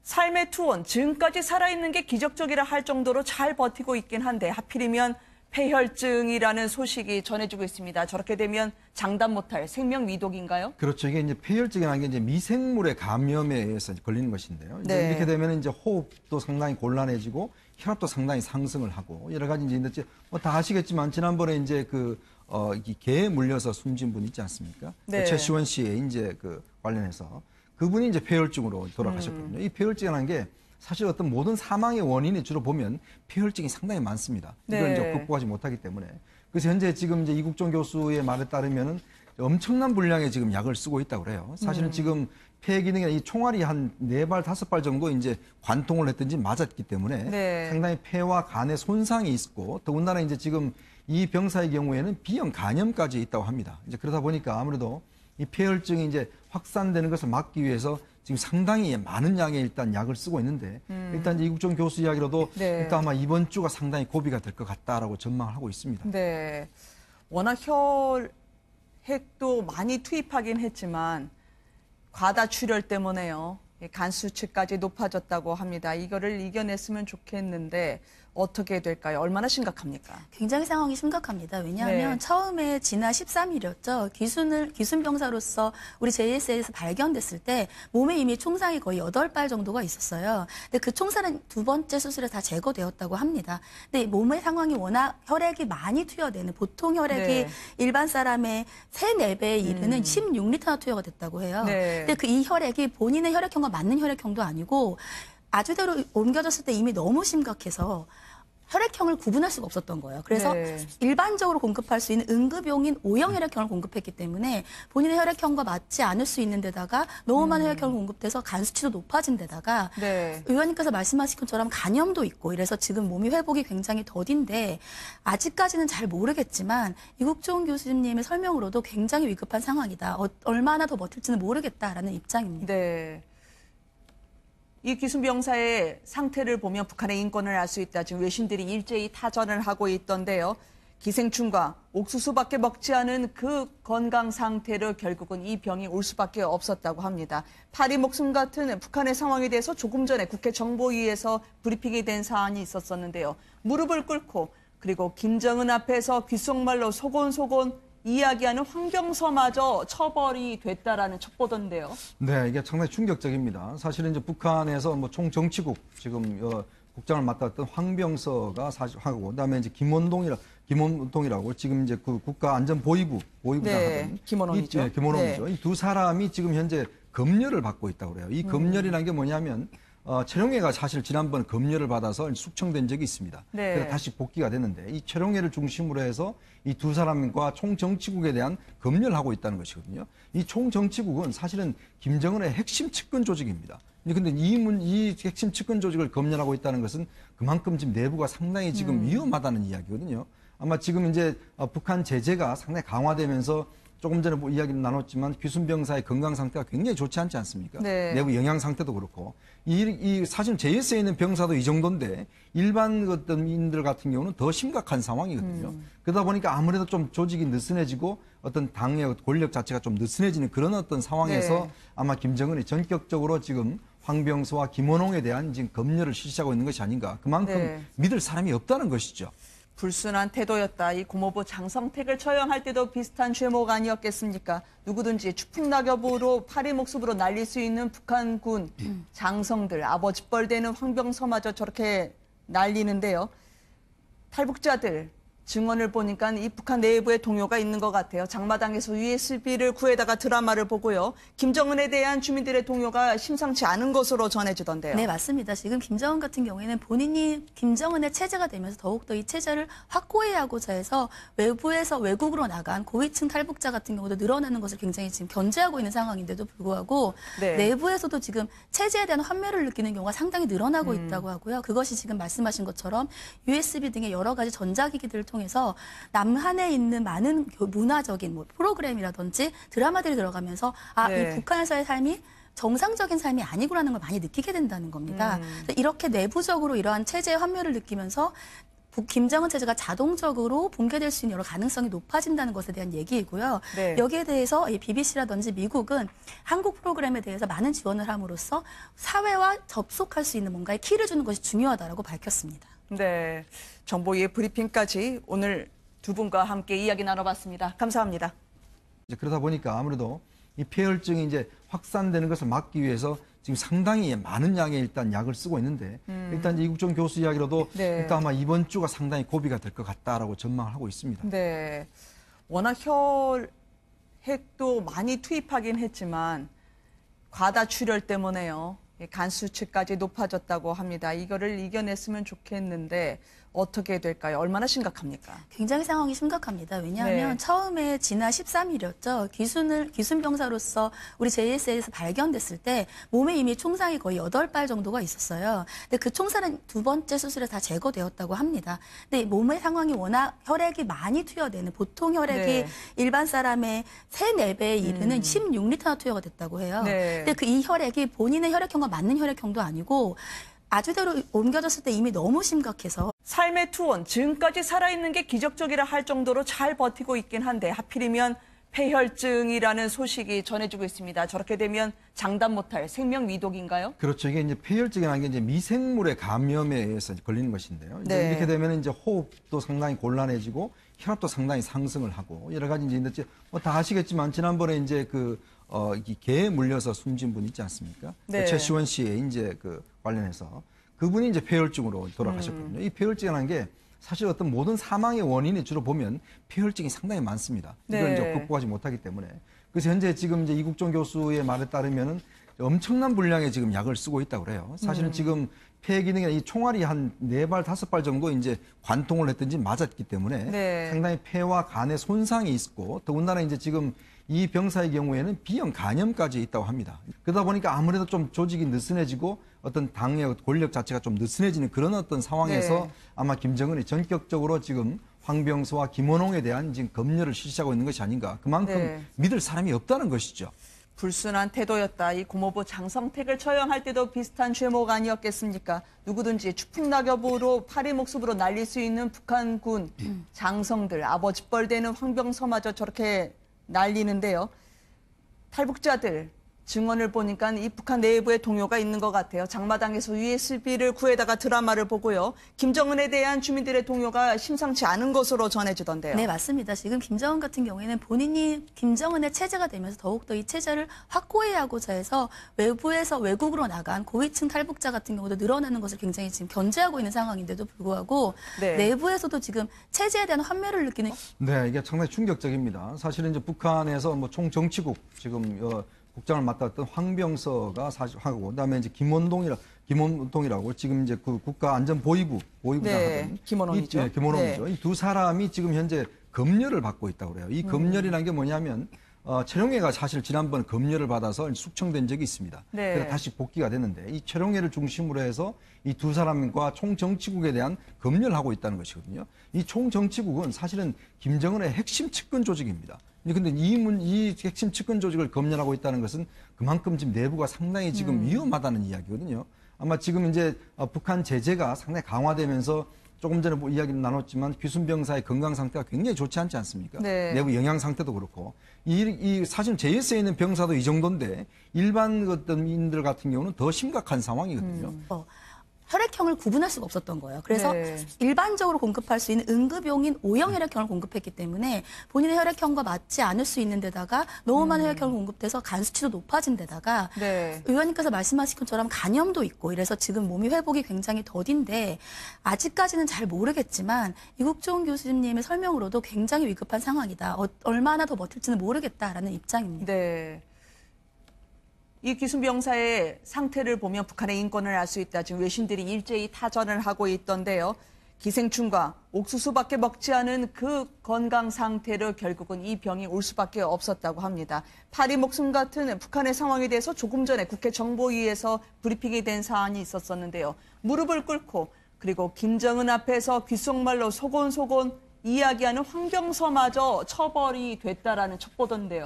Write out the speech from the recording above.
삶의 투혼, 지금까지 살아있는 게 기적적이라 할 정도로 잘 버티고 있긴 한데 하필이면 폐혈증이라는 소식이 전해지고 있습니다. 저렇게 되면 장담 못할 생명위독인가요? 그렇죠. 이게 이제 폐혈증이라는 게 이제 미생물의 감염에 의해서 걸리는 것인데요. 이제 네. 이렇게 되면 이제 호흡도 상당히 곤란해지고 혈압도 상당히 상승을 하고 여러 가지 이제 다 아시겠지만 지난번에 이제 이 개에 물려서 숨진 분 있지 않습니까? 네. 최시원 씨의 이제 관련해서 그분이 이제 폐혈증으로 돌아가셨거든요. 이 폐혈증이라는 게 사실 어떤 모든 사망의 원인이 주로 보면 폐혈증이 상당히 많습니다. 이걸 네. 이제 극복하지 못하기 때문에. 그래서 현재 지금 이제 이국종 교수의 말에 따르면은 엄청난 분량의 지금 약을 쓰고 있다고 그래요. 사실은 지금 폐 기능에 이 총알이 한 4발, 5발 정도 이제 관통을 했든지 맞았기 때문에 네. 상당히 폐와 간에 손상이 있고 더군다나 이제 지금 이 병사의 경우에는 비형 간염까지 있다고 합니다. 이제 그러다 보니까 아무래도 이 폐혈증이 이제 확산되는 것을 막기 위해서 지금 상당히 많은 양의 일단 약을 쓰고 있는데 일단 이제 이국종 교수 이야기로도 네. 일단 아마 이번 주가 상당히 고비가 될 것 같다라고 전망을 하고 있습니다. 네. 워낙 혈액도 많이 투입하긴 했지만 과다 출혈 때문에요. 간 수치까지 높아졌다고 합니다. 이거를 이겨냈으면 좋겠는데 어떻게 될까요? 얼마나 심각합니까? 굉장히 상황이 심각합니다. 왜냐하면 네. 처음에 지난 13일이었죠. 기순병사로서 우리 JSA에서 발견됐을 때 몸에 이미 총상이 거의 8발 정도가 있었어요. 근데 그 총살은 두 번째 수술에 다 제거되었다고 합니다. 근데 몸의 상황이 워낙 혈액이 많이 투여되는 보통 혈액이 네. 일반 사람의 3, 4배에 이르는 16리터나 투여가 됐다고 해요. 네. 근데 이 혈액이 본인의 혈액형과 맞는 혈액형도 아니고 아주대로 옮겨졌을 때 이미 너무 심각해서 혈액형을 구분할 수가 없었던 거예요. 그래서 네. 일반적으로 공급할 수 있는 응급용인 O형 혈액형을 공급했기 때문에 본인의 혈액형과 맞지 않을 수 있는 데다가 너무 많은 혈액형을 공급돼서 간 수치도 높아진 데다가 네. 의원님께서 말씀하신 것처럼 간염도 있고 이래서 지금 몸이 회복이 굉장히 더딘데 아직까지는 잘 모르겠지만 이국종 교수님의 설명으로도 굉장히 위급한 상황이다. 얼마나 더 버틸지는 모르겠다라는 입장입니다. 네. 이 기순병사의 상태를 보면 북한의 인권을 알 수 있다. 지금 외신들이 일제히 타전을 하고 있던데요. 기생충과 옥수수밖에 먹지 않은 그 건강 상태로 결국은 이 병이 올 수밖에 없었다고 합니다. 파리 목숨 같은 북한의 상황에 대해서 조금 전에 국회 정보위에서 브리핑이 된 사안이 있었었는데요. 무릎을 꿇고 그리고 김정은 앞에서 귓속말로 소곤소곤 이야기하는 황병서마저 처벌이 됐다라는 첩보던데요. 네, 이게 상당히 충격적입니다. 사실은 이제 북한에서 뭐 총정치국 지금 국장을 맡았던 황병서가 사실 하고 그다음에 이제 김원동이라고 지금 이제 그 국가안전보위부장 네, 하던 김원홍이죠. 김원홍이죠. 네. 이 두 사람이 지금 현재 검열을 받고 있다고 그래요. 이 검열이라는 게 뭐냐면 최룡해가 사실 지난번 검열을 받아서 숙청된 적이 있습니다. 네. 그래서 다시 복귀가 됐는데 이 최룡해를 중심으로 해서 이 두 사람과 총정치국에 대한 검열을 하고 있다는 것이거든요. 이 총정치국은 사실은 김정은의 핵심 측근 조직입니다. 근데 이 핵심 측근 조직을 검열하고 있다는 것은 그만큼 지금 내부가 상당히 지금 위험하다는 이야기거든요. 아마 지금 이제 북한 제재가 상당히 강화되면서 조금 전에 이야기를 나눴지만 귀순병사의 건강 상태가 굉장히 좋지 않지 않습니까? 네. 내부 영양 상태도 그렇고 사실 JS에 있는 병사도 이 정도인데 일반 어떤 인들 같은 경우는 더 심각한 상황이거든요. 그러다 보니까 아무래도 좀 조직이 느슨해지고 어떤 당의 권력 자체가 좀 느슨해지는 그런 어떤 상황에서 네. 아마 김정은이 전격적으로 지금 황병서와 김원홍에 대한 지금 검열을 실시하고 있는 것이 아닌가. 그만큼 네. 믿을 사람이 없다는 것이죠. 불순한 태도였다. 이 고모부 장성택을 처형할 때도 비슷한 죄목 아니었겠습니까? 누구든지 추풍낙엽으로 파리 목숨으로 날릴 수 있는 북한군 장성들, 아버지뻘 되는 황병서마저 저렇게 날리는데요. 탈북자들 증언을 보니까 이 북한 내부에 동요가 있는 것 같아요. 장마당에서 USB를 구해다가 드라마를 보고요. 김정은에 대한 주민들의 동요가 심상치 않은 것으로 전해지던데요. 네, 맞습니다. 지금 김정은 같은 경우에는 본인이 김정은의 체제가 되면서 더욱더 이 체제를 확고히 하고자 해서 외부에서 외국으로 나간 고위층 탈북자 같은 경우도 늘어나는 것을 굉장히 지금 견제하고 있는 상황인데도 불구하고 네. 내부에서도 지금 체제에 대한 환멸을 느끼는 경우가 상당히 늘어나고 있다고 하고요. 그것이 지금 말씀하신 것처럼 USB 등의 여러 가지 전자기기들을 통해서 남한에 있는 많은 문화적인 프로그램이라든지 드라마들이 들어가면서 네. 이 북한에서의 삶이 정상적인 삶이 아니구라는 걸 많이 느끼게 된다는 겁니다. 이렇게 내부적으로 이러한 체제의 환멸을 느끼면서 김정은 체제가 자동적으로 붕괴될 수 있는 여러 가능성이 높아진다는 것에 대한 얘기이고요. 네. 여기에 대해서 이 BBC라든지 미국은 한국 프로그램에 대해서 많은 지원을 함으로써 사회와 접속할 수 있는 뭔가의 키를 주는 것이 중요하다고 밝혔습니다. 네, 정보위의 브리핑까지 오늘 두 분과 함께 이야기 나눠봤습니다. 감사합니다. 이제 그러다 보니까 아무래도 이 폐혈증이 이제 확산되는 것을 막기 위해서 지금 상당히 많은 양의 일단 약을 쓰고 있는데 일단 이제 이국정 교수 이야기로도 네. 일단 아마 이번 주가 상당히 고비가 될 것 같다라고 전망을 하고 있습니다. 네, 워낙 혈액도 많이 투입하긴 했지만 과다 출혈 때문에요. 간 수치까지 높아졌다고 합니다. 이거를 이겨냈으면 좋겠는데 어떻게 될까요? 얼마나 심각합니까? 굉장히 상황이 심각합니다. 왜냐하면 네. 처음에 지난 13일이었죠. 귀순 병사로서 우리 JSA에서 발견됐을 때 몸에 이미 총상이 거의 8발 정도가 있었어요. 근데 그 총살은 두 번째 수술에 다 제거되었다고 합니다. 근데 몸의 상황이 워낙 혈액이 많이 투여되는 보통 혈액이 네. 일반 사람의 3, 4배에 이르는 16리터나 투여가 됐다고 해요. 네. 근데 그 이 혈액이 본인의 혈액형과 맞는 혈액형도 아니고 아주대로 옮겨졌을 때 이미 너무 심각해서 삶의 투혼, 지금까지 살아있는 게 기적적이라 할 정도로 잘 버티고 있긴 한데 하필이면 폐혈증이라는 소식이 전해지고 있습니다. 저렇게 되면 장담 못할 생명위독인가요? 그렇죠. 이게 이제 폐혈증이라는 게 이제 미생물의 감염에 의해서 걸리는 것인데요. 이제 네. 이렇게 되면 이제 호흡도 상당히 곤란해지고 혈압도 상당히 상승을 하고 여러 가지 이제 다 아시겠지만 지난번에 이제 이 개에 물려서 숨진 분 있지 않습니까? 네. 최시원 씨의 이제 관련해서 그분이 이제 폐혈증으로 돌아가셨거든요. 이 폐혈증이라는 게 사실 어떤 모든 사망의 원인이 주로 보면 폐혈증이 상당히 많습니다. 이걸 네. 이제 극복하지 못하기 때문에. 그래서 현재 지금 이제 이국정 교수의 말에 따르면은 엄청난 분량의 지금 약을 쓰고 있다고 그래요. 사실은 지금 폐 기능에 이 총알이 한 4발, 5발 정도 이제 관통을 했든지 맞았기 때문에 네. 상당히 폐와 간에 손상이 있고 더군다나 이제 지금 이 병사의 경우에는 비형 간염까지 있다고 합니다. 그러다 보니까 아무래도 좀 조직이 느슨해지고 어떤 당의 권력 자체가 좀 느슨해지는 그런 어떤 상황에서 네. 아마 김정은이 전격적으로 지금 황병서와 김원홍에 대한 지금 검열을 실시하고 있는 것이 아닌가. 그만큼 네. 믿을 사람이 없다는 것이죠. 불순한 태도였다. 이 고모부 장성택을 처형할 때도 비슷한 죄목 아니었겠습니까? 누구든지 추풍낙엽으로 파리 목숨으로 날릴 수 있는 북한군 장성들, 아버지 뻘되는 황병서마저 저렇게 날리는데요. 탈북자들 증언을 보니까 이 북한 내부에 동요가 있는 것 같아요. 장마당에서 USB를 구해다가 드라마를 보고요. 김정은에 대한 주민들의 동요가 심상치 않은 것으로 전해지던데요. 네, 맞습니다. 지금 김정은 같은 경우에는 본인이 김정은의 체제가 되면서 더욱더 이 체제를 확고히 하고자 해서 외부에서 외국으로 나간 고위층 탈북자 같은 경우도 늘어나는 것을 굉장히 지금 견제하고 있는 상황인데도 불구하고 네. 내부에서도 지금 체제에 대한 환멸을 느끼는 네, 이게 상당히 충격적입니다. 사실은 이제 북한에서 총정치국 지금 국장을 맡았던 황병서가 사실 하고 그다음에 이제 김원동이라고 지금 이제 그 국가안전보위부장 네, 하던 김원홍이죠. 김원홍이죠. 네. 이 두 사람이 지금 현재 검열을 받고 있다고 그래요. 이 검열이라는 게 뭐냐면 최룡해가 사실 지난번 검열을 받아서 숙청된 적이 있습니다. 네. 그래서 다시 복귀가 됐는데 이 최룡해를 중심으로 해서 이 두 사람과 총정치국에 대한 검열을 하고 있다는 것이거든요. 이 총정치국은 사실은 김정은의 핵심 측근 조직입니다. 근데 이 핵심 측근 조직을 검열하고 있다는 것은 그만큼 지금 내부가 상당히 지금 위험하다는 이야기거든요. 아마 지금 이제 북한 제재가 상당히 강화되면서 조금 전에 이야기를 나눴지만 귀순병사의 건강 상태가 굉장히 좋지 않지 않습니까? 네. 내부 영양 상태도 그렇고 사실 JS에 있는 병사도 이 정도인데 일반 어떤 인들 같은 경우는 더 심각한 상황이거든요. 혈액형을 구분할 수가 없었던 거예요. 그래서 네. 일반적으로 공급할 수 있는 응급용인 O형 혈액형을 공급했기 때문에 본인의 혈액형과 맞지 않을 수 있는 데다가 너무 많은 혈액형을 공급돼서 간 수치도 높아진 데다가 네. 의원님께서 말씀하신 것처럼 간염도 있고 이래서 지금 몸이 회복이 굉장히 더딘데 아직까지는 잘 모르겠지만 이국종 교수님의 설명으로도 굉장히 위급한 상황이다. 얼마나 더 버틸지는 모르겠다라는 입장입니다. 네. 이 귀순병사의 상태를 보면 북한의 인권을 알 수 있다. 지금 외신들이 일제히 타전을 하고 있던데요. 기생충과 옥수수밖에 먹지 않은 그 건강 상태로 결국은 이 병이 올 수밖에 없었다고 합니다. 파리 목숨 같은 북한의 상황에 대해서 조금 전에 국회 정보위에서 브리핑이 된 사안이 있었었는데요. 무릎을 꿇고 그리고 김정은 앞에서 귓속말로 소곤소곤 이야기하는 황병서마저 처벌이 됐다라는 첩보던데요.